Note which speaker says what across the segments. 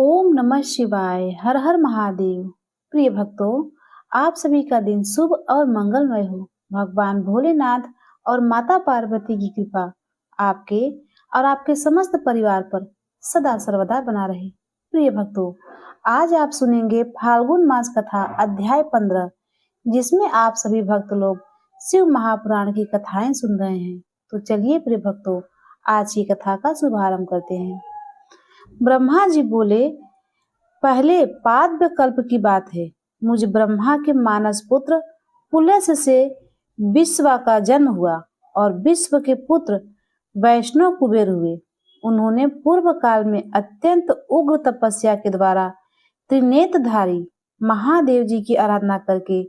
Speaker 1: ओम नमः शिवाय। हर हर महादेव। प्रिय भक्तों, आप सभी का दिन शुभ और मंगलमय हो। भगवान भोलेनाथ और माता पार्वती की कृपा आपके और आपके समस्त परिवार पर सदा सर्वदा बना रहे। प्रिय भक्तों, आज आप सुनेंगे फाल्गुन मास कथा अध्याय 15, जिसमें आप सभी भक्त लोग शिव महापुराण की कथाएं सुन रहे हैं। तो चलिए प्रिय भक्तों, आज की कथा का शुभारंभ करते हैं। ब्रह्मा जी बोले, पहले पाद्य कल्प की बात है। मुझ ब्रह्मा के मानस पुत्र पुलस्त्य से विश्वा का जन्म हुआ और विश्व के पुत्र वैष्णव कुबेर हुए। उन्होंने पूर्व काल में अत्यंत उग्र तपस्या के द्वारा त्रिनेत्रधारी महादेव जी की आराधना करके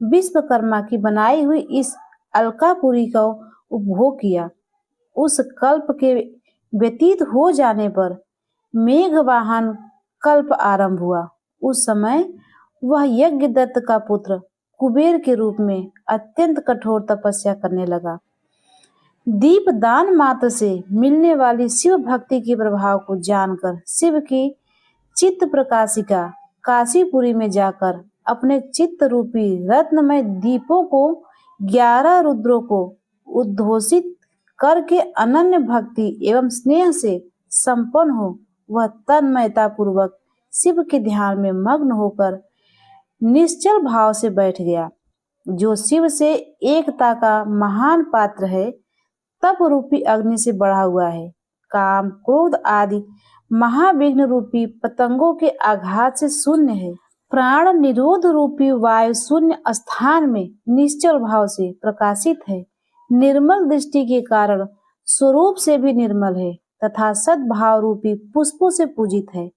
Speaker 1: विश्वकर्मा की बनाई हुई इस अलकापुरी का उपभोग किया। उस कल्प के व्यतीत हो जाने पर मेघवाहन कल्प आरंभ हुआ। उस समय वह यज्ञदत्त का पुत्र कुबेर के रूप में अत्यंत कठोर तपस्या करने लगा। दीप दान मात्र से मिलने वाली शिव भक्ति के प्रभाव को जानकर शिव की चित्त प्रकाशिका काशीपुरी में जाकर अपने चित्त रूपी रत्नमय दीपों को 11 रुद्रों को उद्घोषित करके अनन्य भक्ति एवं स्नेह से संपन्न हो वह तन्मयता पूर्वक शिव के ध्यान में मग्न होकर निश्चल भाव से बैठ गया। जो शिव से एकता का महान पात्र है, तप रूपी अग्नि से बढ़ा हुआ है। काम क्रोध आदि महाविघ्न रूपी पतंगों के आघात से शून्य है। प्राण निरोध रूपी वायु शून्य स्थान में निश्चल भाव से प्रकाशित है। निर्मल दृष्टि के कारण स्वरूप से भी निर्मल है तथा सद्भाव रूपी पुष्पों से पूजित है।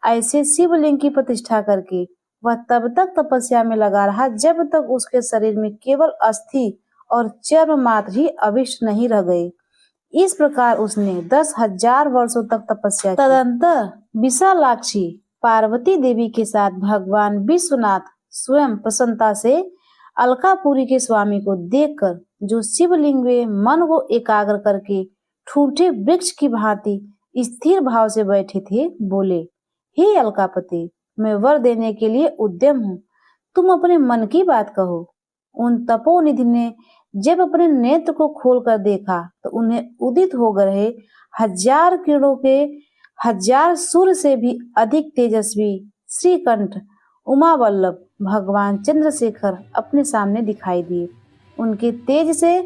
Speaker 1: ऐसे शिवलिंग की प्रतिष्ठा करके वह तब तक तपस्या में लगा रहा जब तक उसके शरीर में केवल अस्थि और चर्म मात्र ही अवशिष्ट नहीं रह गए। इस प्रकार उसने 10,000 वर्षों तक तपस्या की। तदंतर विशालाक्षी पार्वती देवी के साथ भगवान विश्वनाथ स्वयं प्रसन्नता से अलकापुरी के स्वामी को देखकर, जो शिवलिंग में मन को एकाग्र करके ठूठे वृक्ष की भांति स्थिर भाव से बैठे थे, बोले, हे अलकापति, मैं वर देने के लिए उद्यम हूँ। तुम अपने मन की बात कहो। उन तपोनिधि ने जब अपने नेत्र को खोलकर देखा तो उन्हें उदित हो रहे 1000 किरणों के 1000 सूर्य से भी अधिक तेजस्वी श्रीकंठ उमा वल्लभ भगवान चंद्रशेखर अपने सामने दिखाई दिए। उनके तेज से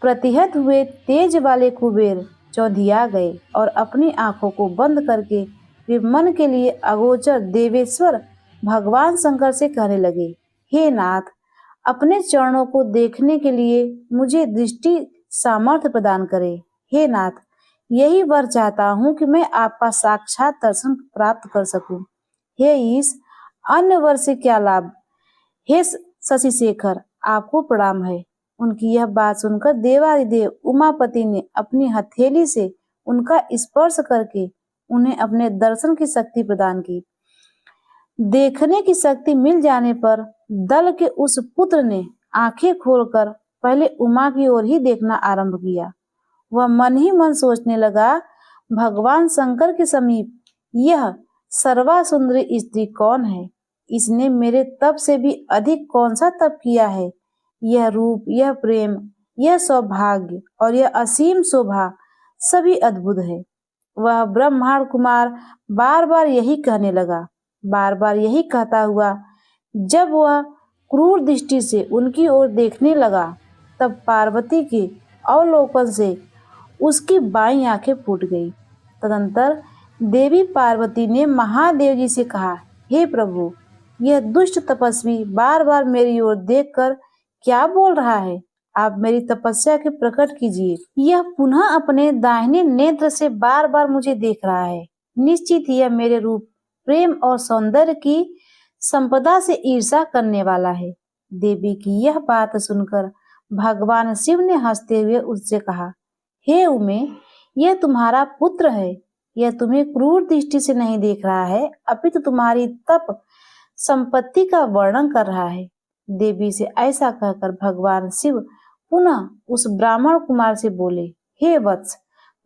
Speaker 1: प्रतिहत हुए तेज वाले कुबेर चौंधिया गए और अपनी आंखों को बंद करके वे मन के लिए अगोचर देवेश्वर भगवान शंकर से कहने लगे, हे नाथ, अपने चरणों को देखने के लिए मुझे दृष्टि सामर्थ्य प्रदान करें। हे नाथ, यही वर चाहता हूँ कि मैं आपका साक्षात दर्शन प्राप्त कर सकूं। हे ईश, अन्य वर से क्या लाभ। हे शशि शेखर, आपको प्रणाम है। उनकी यह बात सुनकर देवादिदेव उमापति ने अपनी हथेली से उनका स्पर्श करके उन्हें अपने दर्शन की शक्ति प्रदान की। देखने की शक्ति मिल जाने पर दल के उस पुत्र ने आंखें खोलकर पहले उमा की ओर ही देखना आरंभ किया। वह मन ही मन सोचने लगा, भगवान शंकर के समीप यह सर्वा सुंदरी स्त्री कौन है। इसने मेरे तप से भी अधिक कौन सा तप किया है। यह रूप, यह प्रेम, यह सौभाग्य और यह असीम शोभा सभी अद्भुत है। वह ब्रह्मांड कुमार बार बार यही कहने लगा। बार बार यही कहता हुआ जब वह क्रूर दृष्टि से उनकी ओर देखने लगा, तब पार्वती के अवलोकन से उसकी बाईं आंखें फूट गई। तदंतर देवी पार्वती ने महादेव जी से कहा, हे प्रभु, यह दुष्ट तपस्वी बार बार मेरी ओर देखकर क्या बोल रहा है। आप मेरी तपस्या के प्रकट कीजिए। यह पुनः अपने दाहिने नेत्र से बार बार मुझे देख रहा है। निश्चित ही यह मेरे रूप, प्रेम और सौंदर्य की संपदा से ईर्ष्या करने वाला है। देवी की यह बात सुनकर भगवान शिव ने हंसते हुए उससे कहा, हे उमे, यह तुम्हारा पुत्र है। यह तुम्हें क्रूर दृष्टि से नहीं देख रहा है, अपितु तुम्हारी तप संपत्ति का वर्णन कर रहा है। देवी से ऐसा कहकर भगवान शिव पुनः उस ब्राह्मण कुमार से बोले, हे वत्स,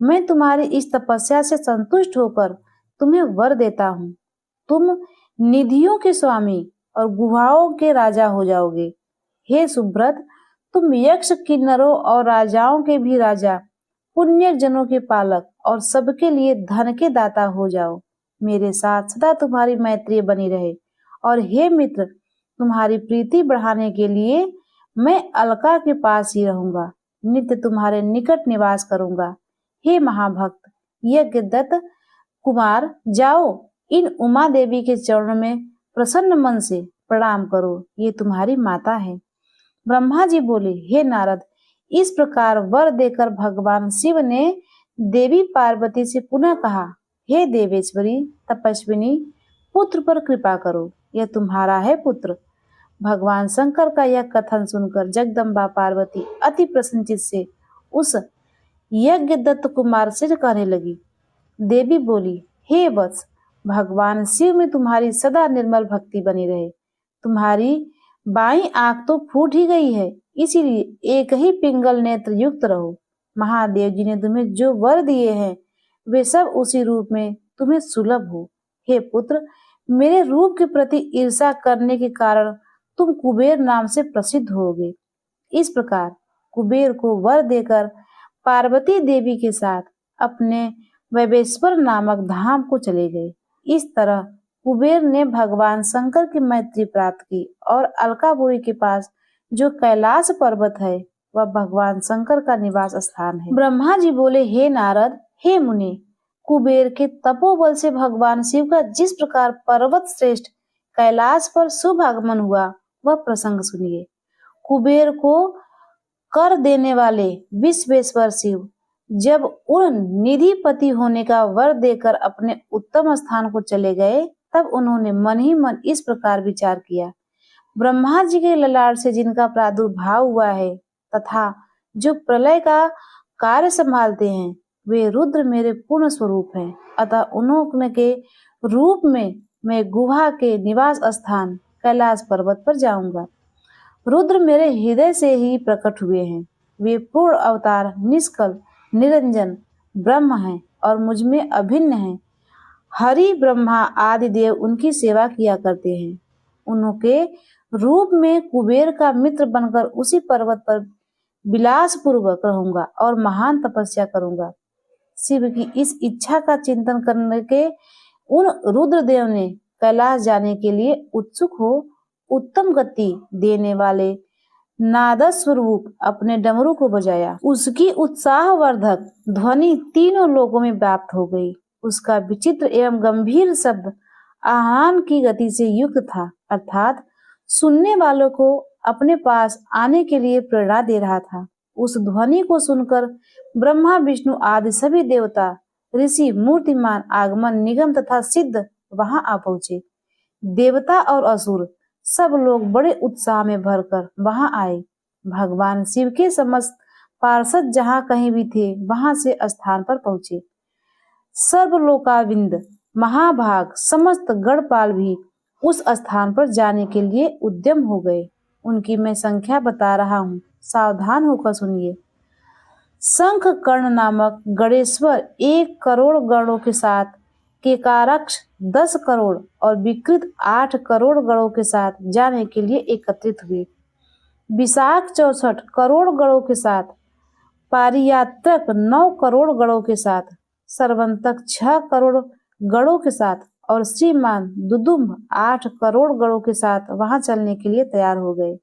Speaker 1: मैं तुम्हारी इस तपस्या से संतुष्ट होकर तुम्हें वर देता हूँ। तुम निधियों के स्वामी और गुहाओं के राजा हो जाओगे। हे सुब्रत, तुम यक्ष, किन्नरों और राजाओं के भी राजा, पुण्य जनों के पालक और सबके लिए धन के दाता हो जाओ। मेरे साथ सदा तुम्हारी मैत्री बनी रहे। और हे मित्र, तुम्हारी प्रीति बढ़ाने के लिए मैं अलका के पास ही रहूंगा, नित्य तुम्हारे निकट निवास करूंगा। हे महाभक्त यज्ञदत्त कुमार, जाओ इन उमा देवी के चरणों में प्रसन्न मन से प्रणाम करो, ये तुम्हारी माता है। ब्रह्मा जी बोले, हे नारद, इस प्रकार वर देकर भगवान शिव ने देवी पार्वती से पुनः कहा, हे देवेश्वरी तपस्विनी, पुत्र पर कृपा करो, यह तुम्हारा है पुत्र। भगवान शंकर का यह कथन सुनकर जगदम्बा पार्वती अति प्रसन्नचित से उस यज्ञदत्त कुमार से कहने लगी। देवी बोली, हे वत्स, भगवान शिव में तुम्हारी सदा निर्मल भक्ति बनी रहे। तुम्हारी बाईं आंख तो फूट ही गई है, इसीलिए एक ही पिंगल नेत्र युक्त रहो। महादेव जी ने तुम्हें जो वर दिए हैं वे सब उसी रूप में तुम्हें सुलभ हो। हे पुत्र, मेरे रूप के प्रति ईर्ष्या करने के कारण तुम कुबेर नाम से प्रसिद्ध होगे। इस प्रकार कुबेर को वर देकर पार्वती देवी के साथ अपने वैवेश्वर नामक धाम को चले गए। इस तरह कुबेर ने भगवान शंकर की मैत्री प्राप्त की और अलकापुरी के पास जो कैलाश पर्वत है वह भगवान शंकर का निवास स्थान है। ब्रह्मा जी बोले, हे नारद, हे मुनि, कुबेर के तपोबल से भगवान शिव का जिस प्रकार पर्वत श्रेष्ठ कैलाश पर शुभ आगमन हुआ वह प्रसंग सुनिए। कुबेर को कर देने वाले विश्वेश्वर शिव जब उन निधिपति होने का वर देकर अपने उत्तम स्थान को चले गए, तब उन्होंने मन ही मन इस प्रकार विचार किया, ब्रह्मा जी के ललाट से जिनका प्रादुर्भाव हुआ है तथा जो प्रलय का कार्य संभालते हैं, वे रुद्र मेरे पूर्ण स्वरूप हैं। अतः उनके रूप में मैं गुहा के निवास स्थान कैलाश पर्वत पर जाऊंगा। रुद्र मेरे हृदय से ही प्रकट हुए हैं। वे पूर्ण अवतार, निष्कल, निरंजन ब्रह्म हैं और मुझ में अभिन्न हैं। हरि, ब्रह्मा आदि देव उनकी सेवा किया करते हैं। उनके रूप में कुबेर का मित्र बनकर उसी पर्वत पर विलास पूर्वक रहूंगा और महान तपस्या करूंगा। शिव की इस इच्छा का चिंतन करने के उन रुद्रदेव ने कैलाश जाने के लिए उत्सुक हो उत्तम गति देने वाले नाद स्वरूप अपने डमरू को बजाया। उसकी उत्साहवर्धक ध्वनि तीनों लोगों में व्याप्त हो गई। उसका विचित्र एवं गंभीर शब्द आह्वान की गति से युक्त था, अर्थात सुनने वालों को अपने पास आने के लिए प्रेरणा दे रहा था। उस ध्वनि को सुनकर ब्रह्मा, विष्णु आदि सभी देवता, ऋषि, मूर्तिमान, आगमन, निगम तथा सिद्ध वहां आ पहुंचे। देवता और असुर सब लोग बड़े उत्साह में भरकर वहां आए। भगवान शिव के समस्त पार्षद जहां कहीं भी थे वहां से स्थान पर पहुंचे। सर्वलोकाविंद महाभाग समस्त गणपाल भी उस स्थान पर जाने के लिए उद्यम हो गए। उनकी मैं संख्या बता रहा हूँ, सावधान होकर सुनिए। शंख कर्ण नामक गणेश्वर 1 करोड़ गणों के साथ, केकारक्ष 10 करोड़ और विकृत 8 करोड़ गणों के साथ जाने के लिए एकत्रित हुए। विशाख 64 करोड़ गणों के साथ, पारियात्रक 9 करोड़ गणों के साथ, सर्वंतक 6 करोड़ गणों के साथ और श्रीमान दुदुम्ब 8 करोड़ गणों के साथ वहां चलने के लिए तैयार हो गए।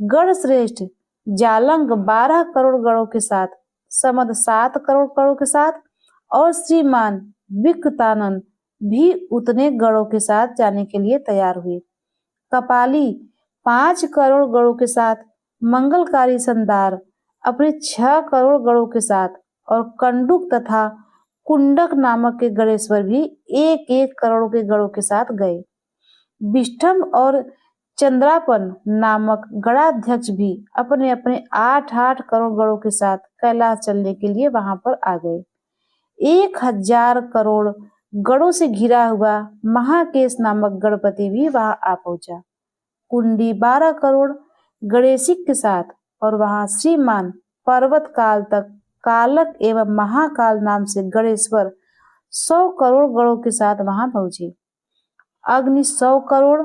Speaker 1: गण श्रेष्ठ जालंग 12 करोड़ गणों के साथ, समद 7 करोड़ गणों के साथ और श्रीमान विकृतानंद भी उतने गणों के साथ जाने के लिए तैयार हुए। कपाली 5 करोड़ गणों के साथ, मंगलकारी संदार अपने 6 करोड़ गणों के साथ और कंडुक तथा कुंडक नामक के गणेश्वर भी 1-1 करोड़ के गणों के साथ गए। विष्ठम और चंद्रापन नामक गणाध्यक्ष भी अपने अपने 8-8 करोड़ गणों के साथ कैलाश चलने के लिए वहां पर आ गए। 1000 करोड़ गणों से घिरा हुआ महाकेश नामक गणपति भी वहां आ पहुंचा। कुंडी 12 करोड़ गणेशिक के साथ और वहां श्रीमान पर्वत काल तक कालक एवं महाकाल नाम से गणेश्वर 100 करोड़ गणों के साथ वहां पहुंचे। अग्नि 100 करोड़,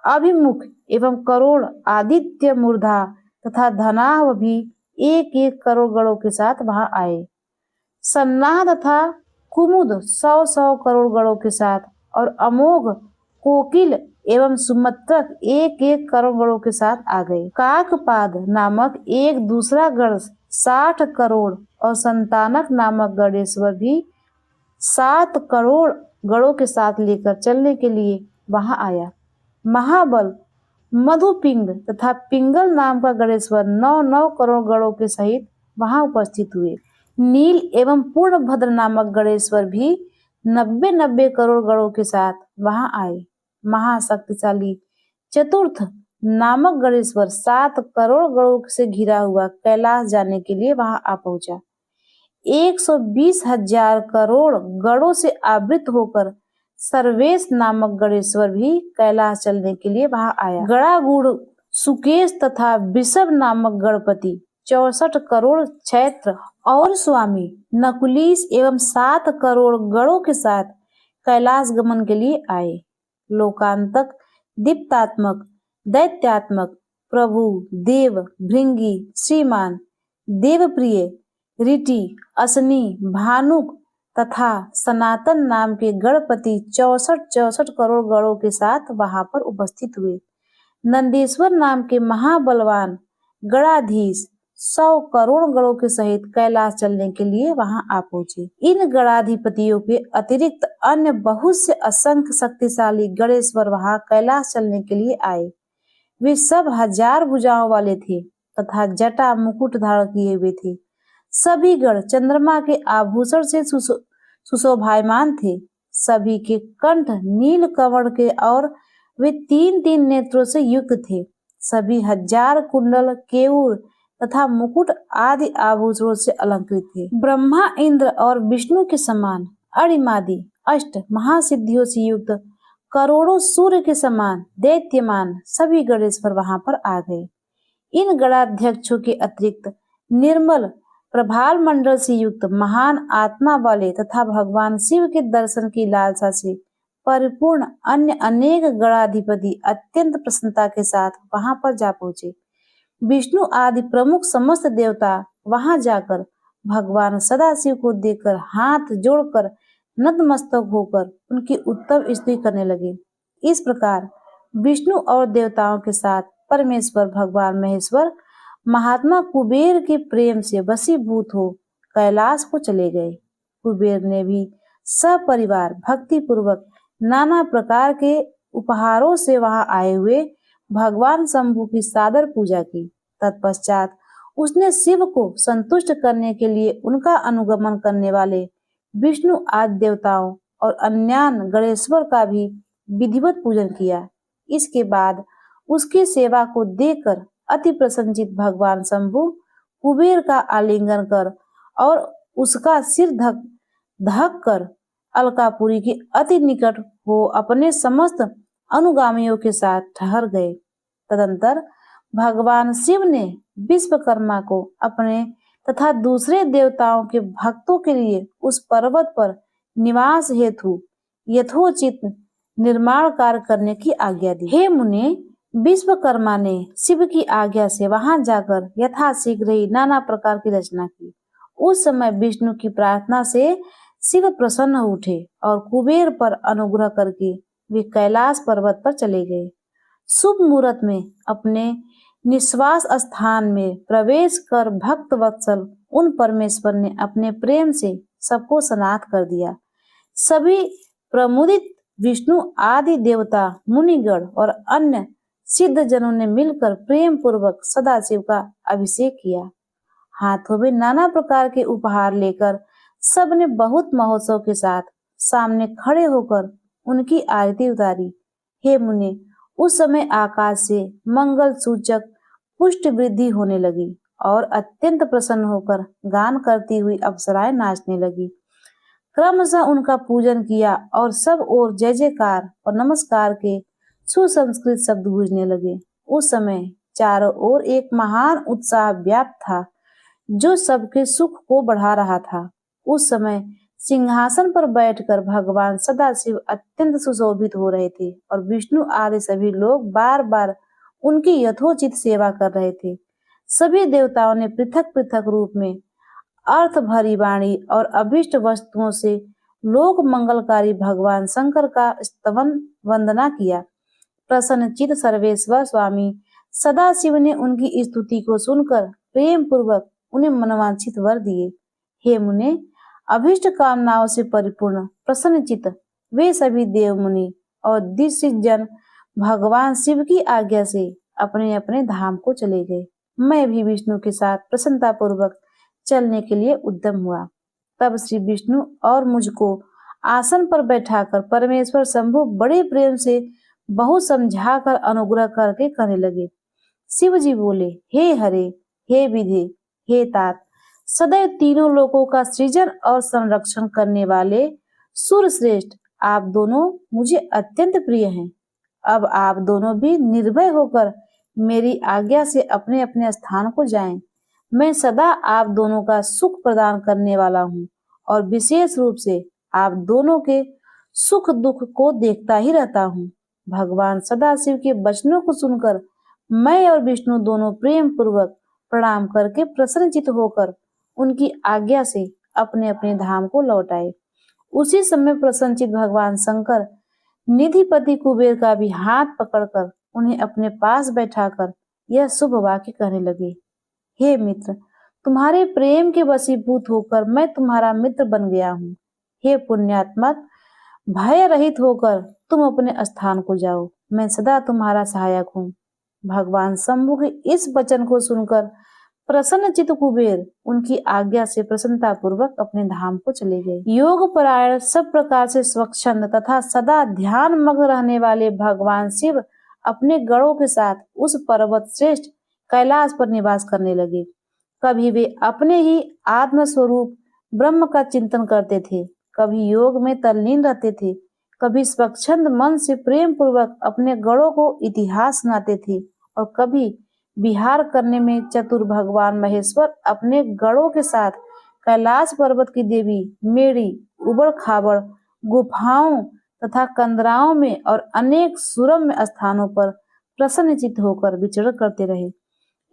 Speaker 1: अभिमुख एवं करोड़, आदित्य मूर्धा तथा धनाव भी 1-1 करोड़ गणों के साथ वहां आए। सन्नाह तथा कुमुद 100-100 करोड़ गणों के साथ और अमोघ, कोकिल एवं सुमत्रक 1-1 करोड़ गणों के साथ आ गए। काकपाद नामक एक दूसरा गण 60 करोड़ और संतानक नामक गणेश्वर भी 7 करोड़ गणों के साथ लेकर चलने के लिए वहां आया। महाबल, मधुपिंग तथा पिंगल नाम का गणेश्वर 9-9 करोड़ गणों के सहित वहां उपस्थित हुए। नील एवं पूर्णभद्र नामक गणेश्वर भी 90-90 करोड़ गणों के साथ वहां आए। महाशक्तिशाली चतुर्थ नामक गणेश्वर 7 करोड़ गणों से घिरा हुआ कैलाश जाने के लिए वहां आ पहुंचा। 120,000 करोड़ गणों से आवृत होकर सर्वेश नामक गणेश्वर भी कैलाश चलने के लिए वहां आया। गणागुण सुकेश तथा वृषभ नामक गणपति 64 करोड़ क्षेत्र और स्वामी नकुलीस एवं 7 करोड़ गणों के साथ कैलाश गमन के लिए आए। लोकांतक, दीप्तात्मक, दैत्यात्मक, प्रभु, देव, भृंगी, श्रीमान, देवप्रिय, ऋटि, असनी, भानुक तथा सनातन नाम के गणपति 64 करोड़ गणों के साथ वहां पर उपस्थित हुए। नंदेश्वर नाम के महाबलवान गणाधीश 100 करोड़ गणों के सहित कैलाश चलने के लिए वहां आ पहुंचे। इन गणाधिपतियों के अतिरिक्त अन्य बहुत से असंख्य शक्तिशाली गणेश्वर वहां कैलाश चलने के लिए आए। वे सब 1000 भुजाओं वाले थे तथा जटा मुकुट धारण किए हुए थे। सभी गण चंद्रमा के आभूषण से सुशोभायमान थे। सभी के कंठ नील कवर्ण के और वे 3-3 नेत्रों से युक्त थे। सभी 1000 कुंडल, केयूर तथा मुकुट आदि आभूषणों से अलंकृत थे। ब्रह्मा, इंद्र और विष्णु के समान अणिमादि अष्ट महासिद्धियों से युक्त करोड़ों सूर्य के समान दैत्यमान सभी गणेश्वर वहां पर आ गए। इन गणाध्यक्षों के अतिरिक्त निर्मल प्रभाल मंडल से युक्त महान आत्मा वाले तथा भगवान शिव के दर्शन की लालसा से परिपूर्ण अन्य अनेक गणाधिपति अत्यंत प्रसन्नता के साथ वहां पर जा पहुंचे। विष्णु आदि प्रमुख समस्त देवता वहां जाकर भगवान सदाशिव को देखकर हाथ जोड़कर नतमस्तक होकर उनकी उत्तम स्तुति करने लगे। इस प्रकार विष्णु और देवताओं के साथ परमेश्वर भगवान महेश्वर महात्मा कुबेर के प्रेम से वशीभूत हो कैलाश को चले गए। कुबेर ने भी सपरिवार भक्ति पूर्वक नाना प्रकार के उपहारों से वहां आए हुए भगवान शंभु की सादर पूजा की। तत्पश्चात उसने शिव को संतुष्ट करने के लिए उनका अनुगमन करने वाले विष्णु आदि देवताओं और अन्यान गणेश्वर का भी विधिवत पूजन किया। इसके बाद उसकी सेवा को देखकर अति प्रसन्नचित भगवान शंभु कुबेर का आलिंगन कर और उसका सिर ढक कर अलकापुरी के अति निकट हो अपने समस्त अनुगामियों के साथ ठहर गए। तदंतर भगवान शिव ने विश्वकर्मा को अपने तथा दूसरे देवताओं के भक्तों के लिए उस पर्वत पर निवास हेतु यथोचित निर्माण कार्य करने की आज्ञा दी। हे मुने, विश्वकर्मा ने शिव की आज्ञा से वहां जाकर यथाशीघ्र ही नाना प्रकार की रचना की। उस समय विष्णु की प्रार्थना से शिव प्रसन्न उठे और कुबेर पर अनुग्रह करके वे कैलाश पर्वत पर चले गए। शुभ मुहूर्त में अपने निश्वास स्थान में प्रवेश कर भक्त वत्सल उन परमेश्वर ने अपने प्रेम से सबको सनाथ कर दिया। सभी प्रमुदित विष्णु आदि देवता, मुनिगण और अन्य सिद्ध जनों ने मिलकर प्रेम पूर्वक सदाशिव का अभिषेक किया। हाथों में नाना प्रकार के उपहार लेकर सबने बहुत महोत्सव के साथ सामने खड़े होकर उनकी आरती उतारी। हे मुने, उस समय आकाश से मंगल सूचक पुष्ट वृद्धि होने लगी और अत्यंत प्रसन्न होकर गान करती हुई अप्सराएं नाचने लगी। क्रमशः उनका पूजन किया और सब ओर जय जयकार और नमस्कार के सुसंस्कृत शब्द गूंजने लगे। उस समय चारों ओर एक महान उत्साह व्याप्त था जो सबके सुख को बढ़ा रहा था। उस समय सिंहासन पर बैठकर भगवान सदाशिव अत्यंत सुशोभित हो रहे थे और विष्णु आदि सभी लोग बार बार उनकी यथोचित सेवा कर रहे थे। सभी देवताओं ने पृथक पृथक रूप में अर्थ भरी वाणी और अभिष्ट वस्तुओं से लोक मंगलकारी भगवान शंकर का स्तवन वंदना किया। प्रसन्नचित सर्वेश्वर स्वामी सदाशिव ने उनकी स्तुति को सुनकर प्रेम पूर्वक उन्हें मनवांछित वर दिए। हे मुने, अभिष्ट कामनाओं से परिपूर्ण प्रसन्नचित वे सभी देव मुनि और दिव्य जन भगवान शिव की आज्ञा से अपने अपने धाम को चले गए। मैं भी विष्णु के साथ प्रसन्नता पूर्वक चलने के लिए उद्यम हुआ। तब श्री विष्णु और मुझको आसन पर बैठाकर परमेश्वर शंभु बड़े प्रेम से बहुत समझाकर अनुग्रह करके कहने लगे। शिव जी बोले, हे हरे, हे विधे, हे तात, सदैव तीनों लोकों का सृजन और संरक्षण करने वाले सूर्य श्रेष्ठ, आप दोनों मुझे अत्यंत प्रिय हैं। अब आप दोनों भी निर्भय होकर मेरी आज्ञा से अपने अपने स्थान को जाएं। मैं सदा आप दोनों का सुख प्रदान करने वाला हूँ और विशेष रूप से आप दोनों के सुख दुख को देखता ही रहता हूँ। भगवान सदाशिव के वचनों को सुनकर मैं और विष्णु दोनों प्रेम पूर्वक प्रणाम करके प्रसन्नचित होकर उनकी आज्ञा से अपने अपने धाम को लौट आए। उसी समय प्रसन्नचित भगवान शंकर निधिपति कुबेर का भी हाथ पकड़कर उन्हें अपने पास बैठाकर यह शुभ वाक्य कहने लगे। हे मित्र, तुम्हारे प्रेम के वशीभूत होकर मैं तुम्हारा मित्र बन गया हूँ। हे पुण्यात्मा, भय रहित होकर तुम अपने स्थान को जाओ, मैं सदा तुम्हारा सहायक हूँ। भगवान शंभु के इस वचन को सुनकर प्रसन्नचित कुबेर उनकी आज्ञा से प्रसन्नता पूर्वक अपने धाम को चले गए। योग परायण, सब प्रकार से स्वच्छंद तथा सदा ध्यान मग्न रहने वाले भगवान शिव अपने गणों के साथ उस पर्वत श्रेष्ठ कैलाश पर निवास करने लगे। कभी वे अपने ही आत्म स्वरूप ब्रह्म का चिंतन करते थे, कभी योग में तल्लीन रहते थे, कभी स्वच्छंद मन से प्रेम पूर्वक अपने गणों को इतिहास सुनाते थे और कभी विहार करने में चतुर भगवान महेश्वर अपने गणों के साथ कैलाश पर्वत की देवी मेरी उबड़ खाबड़ गुफाओं तथा कंदराओं में और अनेक सुरम्य स्थानों पर प्रसन्नचित होकर विचरण करते रहे।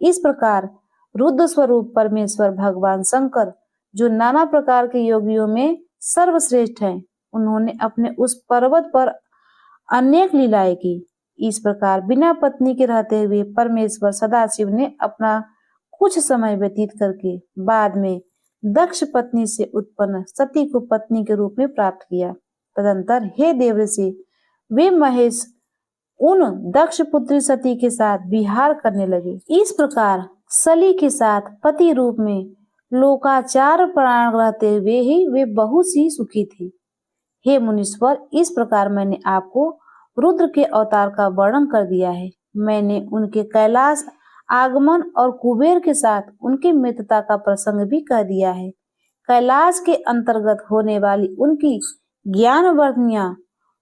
Speaker 1: इस प्रकार रुद्र स्वरूप परमेश्वर भगवान शंकर, जो नाना प्रकार के योगियों में सर्वश्रेष्ठ हैं, उन्होंने अपने उस पर्वत पर अनेक लीलाएं की। इस प्रकार बिना पत्नी के रहते हुए परमेश्वर सदाशिव ने अपना कुछ समय व्यतीत करके बाद में दक्ष पत्नी से उत्पन्न सती को पत्नी के रूप में प्राप्त किया। तदंतर हे देवऋषि, वे महेश उन दक्ष पुत्री सती के साथ विहार करने लगे। इस प्रकार सली के साथ पति रूप में लोकाचार प्राण रहते हुए ही वे बहुत सी सुखी थी। हे मुनीश्वर, इस प्रकार मैंने आपको रुद्र के अवतार का वर्णन कर दिया है। मैंने उनके कैलाश आगमन और कुबेर के साथ उनकी मित्रता का प्रसंग भी कह दिया है। कैलाश के अंतर्गत होने वाली उनकी ज्ञानवर्धनिया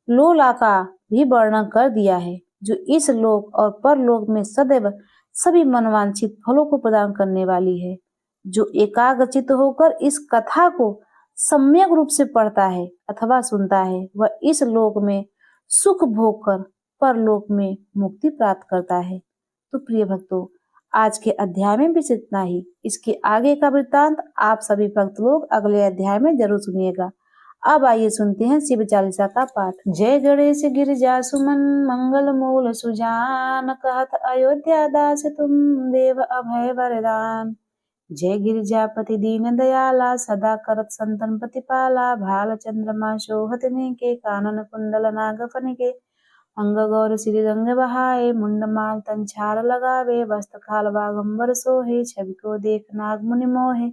Speaker 1: लोला का भी वर्णन कर दिया है, जो इस लोक और परलोक में सदैव सभी मनवांछित फलों को प्रदान करने वाली है। जो एकाग्रचित्त होकर इस कथा को सम्यक रूप से पढ़ता है अथवा सुनता है, वह इस लोक में सुख भोग कर परलोक में मुक्ति प्राप्त करता है। तो प्रिय भक्तों, आज के अध्याय में भी इतना ही। इसके आगे का वृत्तांत आप सभी भक्त लोग अगले अध्याय में जरूर सुनिएगा। अब आइए सुनते हैं शिव चालीसा का पाठ। जय गणेश गिरिजा सुमन मंगल मूल सुजान, कहत अयोध्या दास तुम देव अभय वरदान। जय गिरिजापति दीन दयाला, सदा करत संतन प्रतिपाला। भाल चंद्रमा शोहत के, कानन कुंडल नाग फनिके। अंग गौर श्री रंग बहाए, मुंड माल तंछार लगावे। वस्त्र खाल बागंबर सोहे, छवि को देख नाग मुनि मोहे।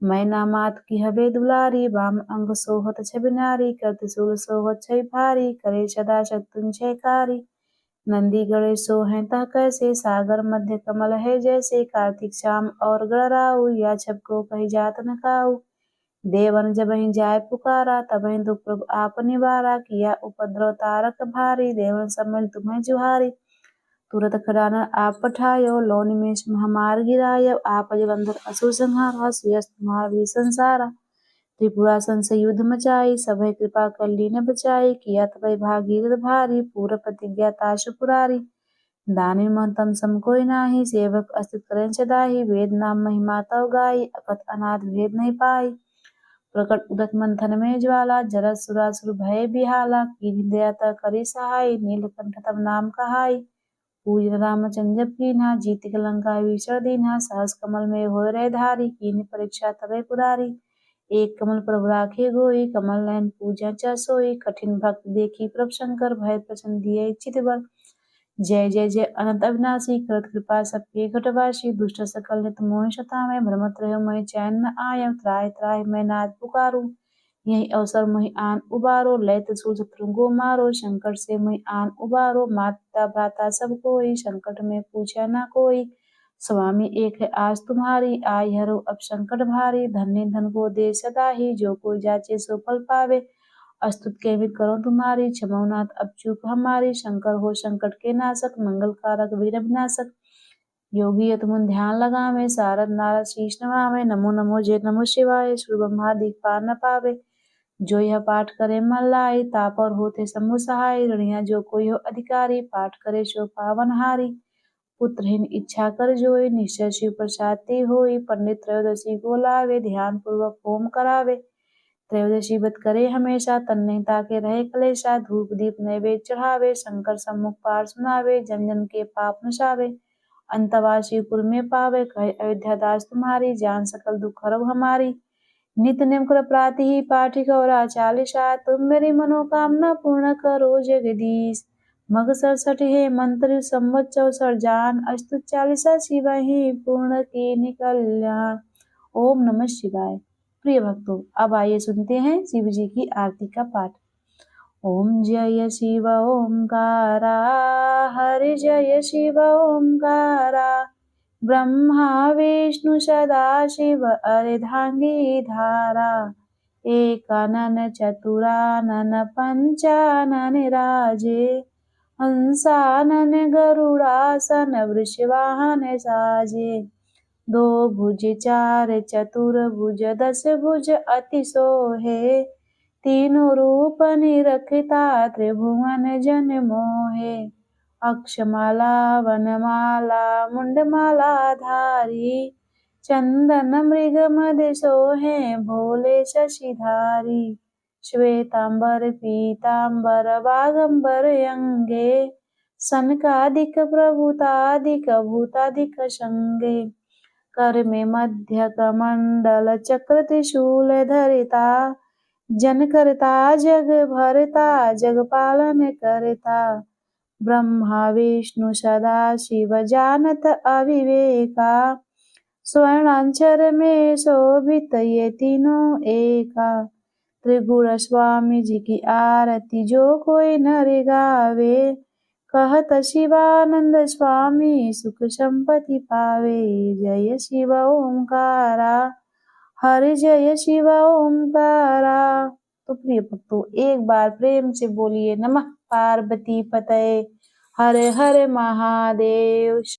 Speaker 1: मैना मात की हवे दुलारी, वाम अंग सोहत छवि नारी। कर त्रिशूल सोहत छवि भारी, करे सदा शत्रुन छयकारी। नंदी गणेश सोहें तह कैसे, सागर मध्य कमल है जैसे। कार्तिक श्याम और गणराऊ, या छब को कही जात न काऊ। देवन जब ही जाय पुकारा, तब ही दुख प्रभु आप निवारा। किया उपद्रव तारक भारी, देवन सम्मिल तुम्हें जुहारी। तुरत खड़ानन आप पठायो, लौ निमेष महामार गिरायो। आप जलंधर असुर संहारा, सुयस तुम्हार भी संसारा। त्रिपुरासन से युद्ध मचाई, सभय कृपा कर लीन बचाई, किया तपय भागीरथ भारी, पूर्व प्रतिज्ञा ताशु पुरारी। दानी महतम सम कोई नाही, सेवक अस्तित करें सदाही, वेद नाम महिमा तव गाई, अकथ अनाथ भेद नहीं पाई। प्रकट उदत मंथन में ज्वाला, जरत सुरासुर भय बिहाला, कीन्ही दया ता करी सहाय, नीलकंठ तब नाम कहाई। पूजन रामचंद्र कीन्हा, जीतिक लंका विसर दीन्हा, सहस कमल में होय रहे धारी, कीन्ही परीक्षा तबे पुरारी। एक कमल प्रभु राखे गोई, कमल नयन पूजा च सोई, कठिन भक्त देखी प्रभ शंकर, भय प्रसन्न दिए चित बर। जय जय जय अनंत अविनाशी, करत कृपा सबके घटवासी, दुष्ट सकल नित मोहि सतावै, भ्रमत रहो मैं चैन न आय, त्राहि त्राहि मैं नाथ पुकारू। यही अवसर मोहि आन उबारो, लय त्रिशूल शत्रु को मारो, संकट से मोहि आन उबारो, माता भ्राता सब कोई, संकट में पूछा न कोई। स्वामी एक है आस तुम्हारी, आई हरो अब संकट भारी, धन्य धन को दे सदा ही, जो कोई जाचे सो फल पावे। अस्तुत केवित करो तुम्हारी, क्षमौनाथ अब चूक हमारी, शंकर हो संकट के नाशक, मंगल कारक वीर विनाशक। योगी तुम ध्यान लगावे, सारद नारद शीश नवावे, नमो नमो जय नमो शिवाय, श्री ब्रह्मादिक पार न पावे। जो यह पाठ करे मन लाई, तापर होते समूह सहाय, ऋणिया जो कोई हो अधिकारी, पाठ करे सो पावन हारी। पुत्रहीन इच्छा कर जोई, निश्चय शिव प्रसाद ते होई, पंडित त्रयोदशी को लावे, ध्यान पूर्वक होम करावे। त्रयोदशी व्रत करे हमेशा, तन नहीं ताके रहे कलेशा, धूप दीप नैवेद्य चढ़ावे, शंकर सम्मुख पाठ सुनावे, जन जन के पाप नशावे। अंतवासीपुर में पावे, कहे अयोध्या दास तुम्हारी, जान सकल दुख हरव हमारी। नित्य नियम कर प्राति ही पाठी गौरा चालीसा, तुम मेरी मनोकामना पूर्ण करो जगदीश। मग 67 है मंत्र संवत 64 जान, अस्तुत 40 शिव ही पूर्ण की निकल्याण। ओम नमः शिवाय। प्रिय भक्तों, अब आइए सुनते हैं शिव जी की आरती का पाठ। ओम जय शिव ओंकारा, हरि जय शिव ओंकारा, ब्रह्मा विष्णु सदा शिव अर्धांगी धारा, एकानन चतुरानन पंचानन राजे, हंसानन गरुड़ासन वृषवाहन साजे, दो भुज चार चतुर्भुज 10 भुज अति सोहे, तीनों रूप निरखता त्रिभुवन जन मोहे, अक्षमाला वनमाला मुंडमाला धारी, चंदन मृग मद सोहे भोले शशिधारी, श्वेतांबर पीतांबर बागंबर अंगे, सनकादिक प्रभुतादिक भूतादिक संगे, कर में मध्य कमंडल चक्र त्रिशूल धरिता, जन करता जग भरता जग पालन करता, ब्रह्मा विष्णु सदा शिव जानत अविवेका, स्वर्णाक्षर में शोभित ये तीनों एका, त्रिगुण स्वामी जी की आरती जो कोई नर गावे, कहत शिवानंद स्वामी सुख संपत्ति पावे। जय शिव ओंकारा, हरि जय शिव ओंकारा। तो प्रिय भक्तों, एक बार प्रेम से बोलिए नमः पार्वती पतये हर हर महादेव।